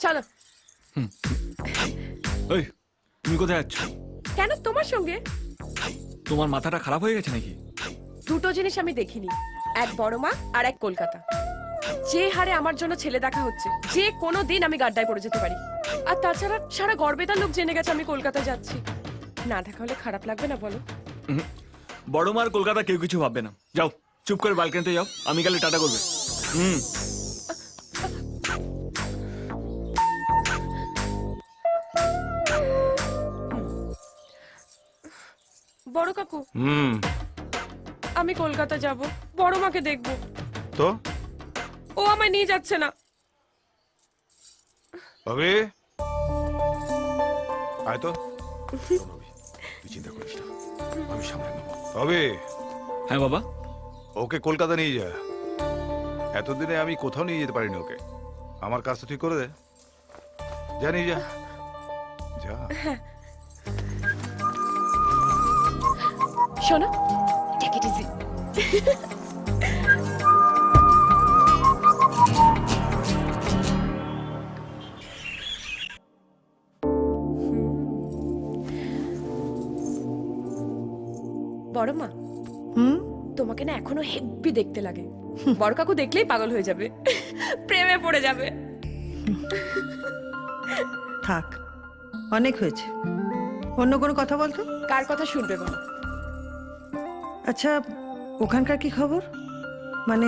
চলো। ওই তুমি কোথায় যাচ্ছ? কেন তোমার সঙ্গে? তোমার মাথাটা খারাপ হয়ে গেছে নাকি? দুটো জিনিস আমি দেখিনি, এক বড় মা আর এক কলকাতা। যে হারে আমার জন্য ছেলে দেখা হচ্ছে, যে কোনো দিন আমি গাড্ডায় পড়ে যেতে পারি। আর তাছাড়া সারা গড়বেতার লোক জেনে গেছে আমি কলকাতায় যাচ্ছি। না দেখা হলে খারাপ লাগবে না বলো? বড় মার কলকাতা কেউ কিছু ভাববে না। যাও চুপ করে বালকনিতে যাও, আমি গেলে টাটা করবে। বড় কাকু, আমি কলকাতা যাব, বড় মাকে দেখবো। তো ও আমায় নিয়ে যাচ্ছে না। ভাবি আয় তো। তুই চিন্তা করিস না, আমি সামলে নেব। ভাবি হ্যাঁ বাবা। ওকে কলকাতা নিয়ে যা। এতদিনে আমি কোথাও নিয়ে যেতে পারিনি ওকে। আমার কাজটা তুই করে দে। যা নিয়ে যা যা। শোনো, টেক ইট ইজি। বড় মা, তোমাকে না এখনো হেব্বি দেখতে লাগে। বড় কাকু দেখলেই পাগল হয়ে যাবে, প্রেমে পড়ে যাবে। থাক, অনেক হয়েছে। অন্য কোনো কথা বলতো? কার কথা শুনবে বলো? আচ্ছা, ওখানকার কি খবর? মানে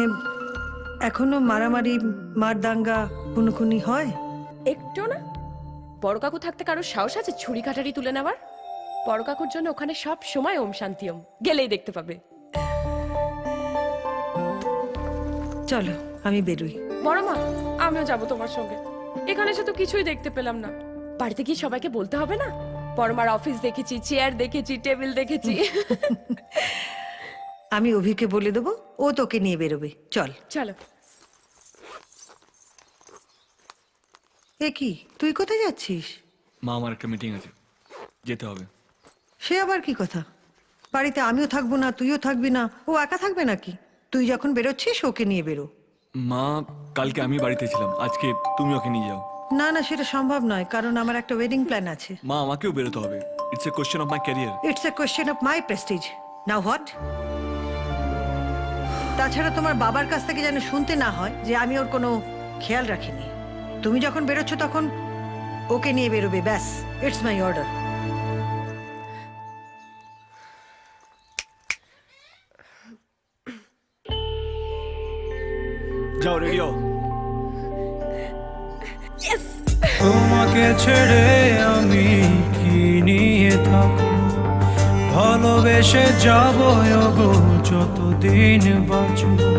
এখনো মারামারি, মারদাঙ্গা, খুনোখুনি হয়? একটু না। বড় কাকু থাকতে কারো সাহস আছে ছুরি কাটারি তুলে নেওয়ার? বড় কাকুর জন্য ওখানে সব সময় ওম শান্তি ওম, গেলেই দেখতে পাবে। চলো আমি বেরোই। বড় মা, আমিও যাব তোমার সঙ্গে। এখানে এসে তো কিছুই দেখতে পেলাম না। বাড়িতে গিয়ে সবাইকে বলতে হবে না? বড় মার অফিস দেখেছি, চেয়ার দেখেছি, টেবিল দেখেছি। আমি অভিকে বলে দেবো, ও তোকে নিয়ে বেরোবে। চল। চলো। এ কি, তুই কোথায় যাচ্ছিস? মা, আমার একটা মিটিং আছে, যেতে হবে। সে আবার কি কথা? বাড়িতে আমিও থাকবো না, তুইও থাকবি না, ও একা থাকবে নাকি? তুই যখন বেরোচ্ছিস ওকে নিয়ে বেরো। মা, কালকে আমি বাড়িতে ছিলাম, আজকে তুমি ওকে নিয়ে যাও। না না, সেটা সম্ভব নয়, কারণ আমার একটা ওয়েডিং প্ল্যান আছে। মা, আমাকেও বেরোতে হবে। It's a question of my career. It's a question of my Prestige. Now what? তাছাড়া তোমার বাবার কাছ থেকে যেন শুনতে না হয় যে আমি ওর কোনো খেয়াল রাখিনি। তুমি যখন বেরোচ্ছ তখন ওকে নিয়ে বেরোবে, ব্যাস। It's my order. যাও, রেডি হও। তোমাকে ছেড়ে আমি কি নিয়ে থাকবো, ভালোবেসে যাবো গো যতদিন বাঁচবো।